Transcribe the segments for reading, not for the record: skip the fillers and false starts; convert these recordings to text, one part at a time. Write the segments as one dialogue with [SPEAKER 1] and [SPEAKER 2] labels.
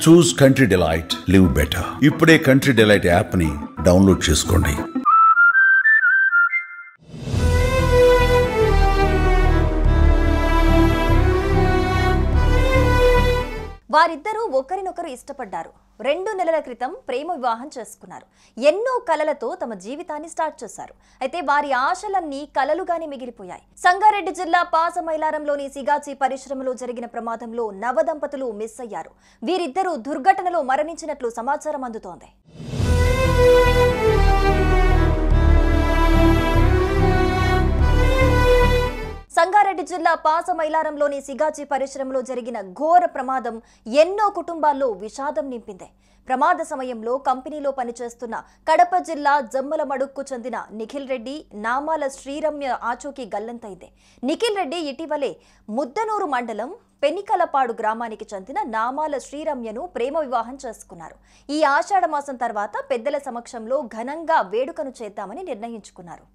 [SPEAKER 1] చూస్ country delight, live better. ఇప్పుడే country delight app ని download చేసుకోండి.
[SPEAKER 2] వారిద్దరూ ఒకరినొకరు ఇష్టపడ్డారు. 2 నెలల క్రితం ప్రేమ వివాహం చేసుకున్నారు. ఎన్నో కలలతో తమ జీవితాన్ని స్టార్ట్ చేశారు. అయితే వారి ఆశలన్నీ కలలుగానే మిగిలిపోయాయి. సంగారెడ్డి జిల్లా పాసమైలారంలోని సిగాచి పరిశ్రమలో జరిగిన ప్రమాదంలో నవదంపతులు మిస్ అయ్యారు. వీరిద్దరూ దుర్ఘటనలో మరణించినట్లు సమాచారం అందుతోంది. సంగారెడ్డి జిల్లా పాసమైలారంలోని సిగాచి పరిశ్రమలో జరిగిన ఘోర ప్రమాదం ఎన్నో కుటుంబాల్లో విషాదం నింపింది. ప్రమాద సమయంలో కంపెనీలో పనిచేస్తున్న కడప జిల్లా జమ్మలమడుగుకు చెందిన నిఖిల్ రెడ్డి, నామాల శ్రీరమ్య ఆచూకీ గల్లంతైంది. నిఖిల్ రెడ్డి ఇటీవలే ముద్దనూరు మండలం పెనికలపాడు గ్రామానికి చెందిన నామాల శ్రీరమ్యను ప్రేమ వివాహం చేసుకున్నారు. ఈ ఆషాఢ మాసం తర్వాత పెద్దల సమక్షంలో ఘనంగా వేడుకను చేద్దామని నిర్ణయించుకున్నారు.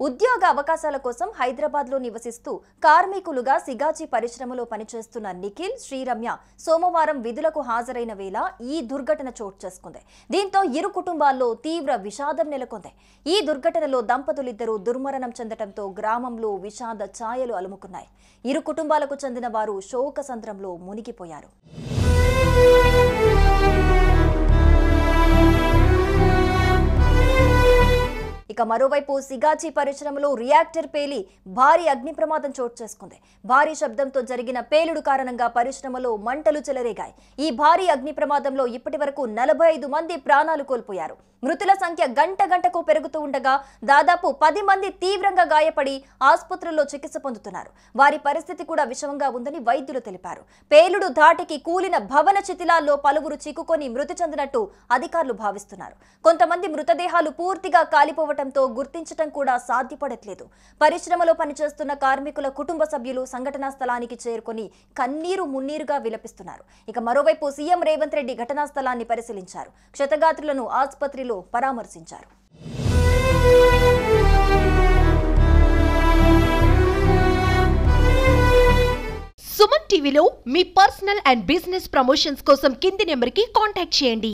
[SPEAKER 2] ఉద్యోగ అవకాశాల కోసం హైదరాబాద్లో నివసిస్తూ కార్మికులుగా సిగాచి పరిశ్రమలో పనిచేస్తున్న నిఖిల్, శ్రీరమ్య సోమవారం విధులకు హాజరైన వేళ ఈ దుర్ఘటన చోటు చేసుకుంది. దీంతో ఇరు కుటుంబాల్లో తీవ్ర విషాదం నెలకొంది. ఈ దుర్ఘటనలో దంపతులిద్దరూ దుర్మరణం చెందడంతో గ్రామంలో విషాద ఛాయలు అలుముకున్నాయి. ఇరు కుటుంబాలకు చెందిన వారు శోకసంద్రంలో మునిగిపోయారు. ఇక మరోవైపు సిగాచి పరిశ్రమలో రియాక్టర్ పేలి భారీ అగ్ని ప్రమాదం చోటు చేసుకుంది. భారీ శబ్దంతో జరిగిన పేలుడు కారణంగా పరిశ్రమలో మంటలు చెలరేగాయి. ఈ భారీ అగ్ని ప్రమాదంలో ఇప్పటివరకు 45 మంది ప్రాణాలు కోల్పోయారు. మృతుల సంఖ్య గంటకు పెరుగుతూ ఉండగా దాదాపు 10 మంది తీవ్రంగా గాయపడి ఆసుపత్రుల్లో చికిత్స పొందుతున్నారు. వారి పరిస్థితి కూడా విషమంగా ఉందని వైద్యులు తెలిపారు. పేలుడు ధాటికి కూలిన భవన శిథిలాల్లో పలువురు చిక్కుకొని మృతి చెందినట్టు అధికారులు భావిస్తున్నారు. కొంతమంది మృతదేహాలు పూర్తిగా కాలిపోవడంతో గుర్తించడం కూడా సాధ్యపడట్లేదు. పరిశ్రమలో పనిచేస్తున్న కార్మికుల కుటుంబ సభ్యులు సంఘటనా స్థలానికి చేరుకొని కన్నీరు మున్నీరుగా విలపిస్తున్నారు. ఇక మరోవైపు సీఎం రేవంత్ రెడ్డి ఘటనా స్థలాన్ని పరిశీలించారు. క్షతగాత్రులను ఆసుపత్రిలో పరామర్శించారు.
[SPEAKER 3] సుమన్ టీవీలో మీ పర్సనల్ అండ్ బిజినెస్ ప్రమోషన్స్ కోసం కింది నెంబర్కి కాంటాక్ట్ చేయండి.